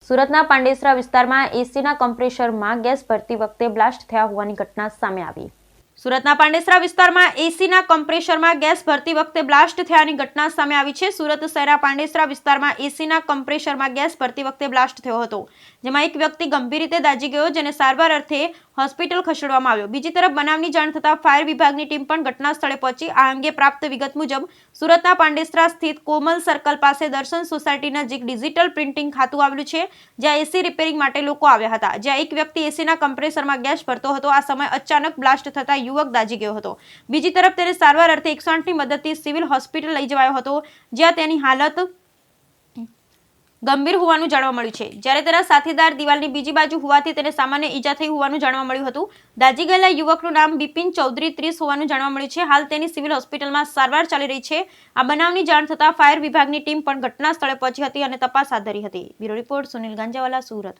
સુરતના પાંડેસરા વિસ્તારમાં એસીના કમ્પ્રેસરમાં ગેસ ભરતી વખતે બ્લાસ્ટ થયા હોવાની ઘટના સામે આવી। સુરતના પાંડેસરા વિસ્તારમાં એસીના કમ્પ્રેસરમાં ગેસ ભરતી વખતે બ્લાસ્ટ થયાની ઘટના સામે આવી છે। સુરત શહેરના પાંડેસરા વિસ્તારમાં એસીના કમ્પ્રેસરમાં ગેસ ભરતી વખતે બ્લાસ્ટ થયો હતો, જેમાં એક વ્યક્તિ ગંભીર રીતે દાઝી ગયો, જેને સારવાર અર્થે હોસ્પિટલ ખસેડવામાં આવ્યો। બીજી તરફ બનાવની જાણ થતાં ફાયર વિભાગની ટીમ પણ ઘટના સ્થળે પહોંચી। આ અંગે પ્રાપ્ત વિગત મુજબ સુરતના પાંડેસરા સ્થિત કોમલ સર્કલ પાસે દર્શન સોસાયટી નજીક ડિજિટલ પ્રિન્ટિંગ ખાતું આવેલું છે, જ્યાં એસી રિપેરિંગ માટે લોકો આવ્યા હતા, જ્યાં એક વ્યક્તિ એસીના કમ્પ્રેસરમાં ગેસ ભરતો હતો। આ સમયે અચાનક બ્લાસ્ટ થતાં યુવક દાઝી ગયો હતો। બીજી તરફ તેને સારવાર અર્થે 108ની મદદથી સિવિલ હોસ્પિટલ લઈ જવાયો હતો, જ્યાં તેની હાલત ગંભીર હોવાનું જાણવા મળ્યું છે, જ્યારે તેના સાથીદાર દિવાલની બીજી બાજુ હોવાથી તેને સામાન્ય ઈજા થઈ હોવાનું જાણવા મળ્યું હતું। દાઝી ગયેલા યુવકનું નામ બિપિન ચૌધરી 30 હોવાનું જાણવા મળ્યું છે। હાલ તેની સિવિલ હોસ્પિટલમાં સારવાર ચાલી રહી છે। આ બનાવની જાણ થતાં ફાયર વિભાગની ટીમ પણ ઘટના સ્થળે પહોંચી હતી અને તપાસ હાથ ધરી હતી। Bureau report Sunil Ganjawala, Surat.